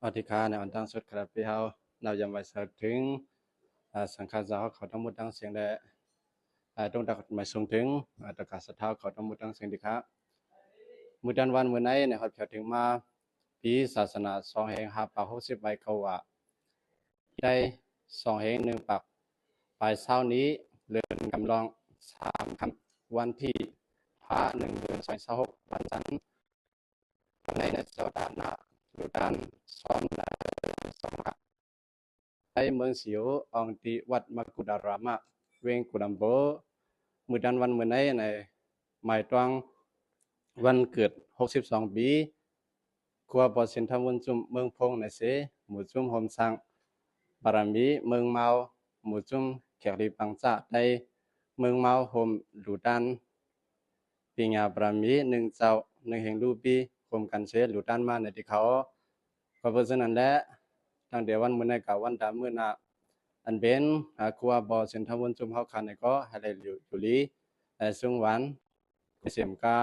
อธิคาในอันตั้งสุดครับพี่เฮาเรายังไว้สักถึงสังฆาเจ้าเขาทั้งหมดทั้งเสียงแดตรงตักมาส่งถึงตะกาสะเท้าเขาทั้งหมดทั้งเสียงดีครับมื้อดันวันมื้อไหนในฮอดเพียวถึงมาปีศาสนา2แห่ง5ปาก60ใบเขาว่าได้2แห่ง1ปากปลายเช้านี้เรือนกำลอง3คำวันที่1เดือน26วันจันทร์ในสัปดาห์หน้าฤดูกาล2ไปเมืองสิวอองติวัดมกุฎารามะเวงกุดัมโบมื้อดันวันมื้อไหนในหมายตวงวันเกิด62ปีครัวบ่สินทมุนจุมเมืองพงในเสหมู่จุมโฮมสังบารมีเมืองเมาหมู่จุมแขกรีปังจะได้เมืองเมาโฮมดูดันปิญญาบารมี1เจ้า1แห่งรูปีโฮมกันเสดูดันมาในที่เขาก็เพราะฉะนั้นแหละตั้งแต่วันมื้อในกับวันดามื้อหน้าอันเป็นครัวบ่สินทมุนจุมเฮาคันในก็ให้ได้อยู่ลีสุงหวันเสียมกา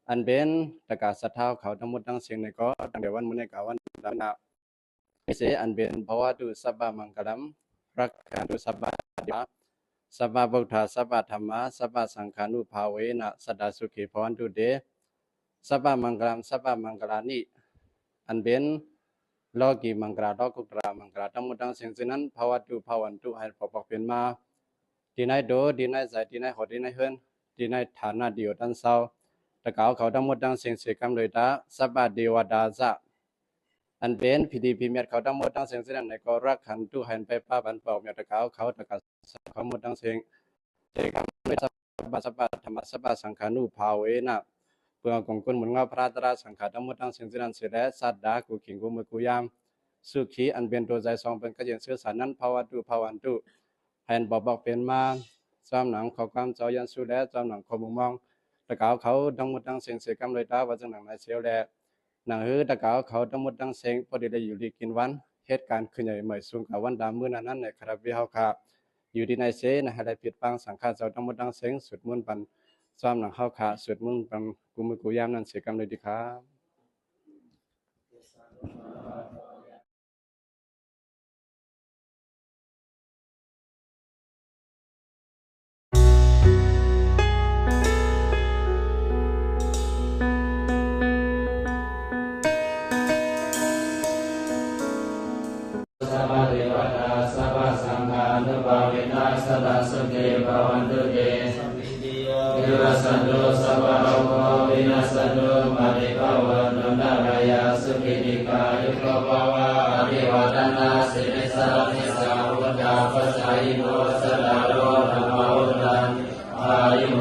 อันเป็นตะกาสะเท้าเขาทั้งหมดทั้งเสียงในก็ตั้งแต่วันมื้อในกับวันดามื้อหน้าเสอันเป็นภาวะตุสัพพะมังคลัมรักขันตุสัพพะเดวะสัพพะพุทธาสัพพะธัมมาสัพพะสังฆานุภาเวนะสัตตสุขีภวันตุเตสัพพะมังคลัมสัพพะมังคลานิอันเป็นโลกีมังคลาโลกุตระมังคลาทั้งหมดทั้งเสียงนั้นภาวะตุภาวันตุให้ปกปักเป็นมาที่ไหนโดที่ไหนใจที่ไหนหดที่ไหนเฮือนที่ไหนฐานะเดียวตันเศร้าตะเกาเขาทั้งหมดทั้งเสียงเสกำเลยตาสัพพะเทวดาจะอันเป็นพิธีพิเมียเขาทั้งหมดทั้งเสียงนั้นในก็รักขันตุหันไปป้าบันเป่าเมียตะเกาเขาตะกาเขาหมดทั้งเสียงเสกำเลยสัพพะธรรมสัพพะสังฆานุภาเวนะเพื่อกองคุณเหมือนเงาพระตราสังฆาทั้งหมดทั้งเสียงนั้นเสด็จสัตดากุขิงกุมกุยามสุขีอันเป็นตัวใจสองเป็นกระเจียนเสื้อสารนั้นภาวะตุภาวันตุแห่งบอกเป็นมาจอมหนังเขาความเจ้ายันสุแลจอมหนังขมุมองตะเกาเขาทั้งหมดทั้งเสียงเสกำเลยตาว่าจังหนังในเสียวแลหนังฮือตะเกาเขาทั้งหมดทั้งเสียงพอดีได้อยู่ดีกินวันเหตุการณ์ขึ้นใหญ่เหมยสูงกับวันดามื้อนั้นในคราวิเฮาคาอยู่ที่ในเสนะให้ได้ปิดปังสังฆาเจ้าทั้งหมดทั้งเสียงสุดมุ่นปันจอมหนังเฮาคาสุดมุ่นปันกุมกุยามนั้นเสกำเลยดีครับสัพพะเทวตาสัพพะสังฆานุภาเวนะสัตตสุขีภวันตุเตสัพพิติโยวิวัสสันตุสัพพะโลกวินัสสันตุมาริภาวะนุนารายาสุขิติกายุโกภวะอภิวาทนาสิริสารนิสาวุฒาปัสสายิโนสัตตโลธรรมวุฒันอายุโ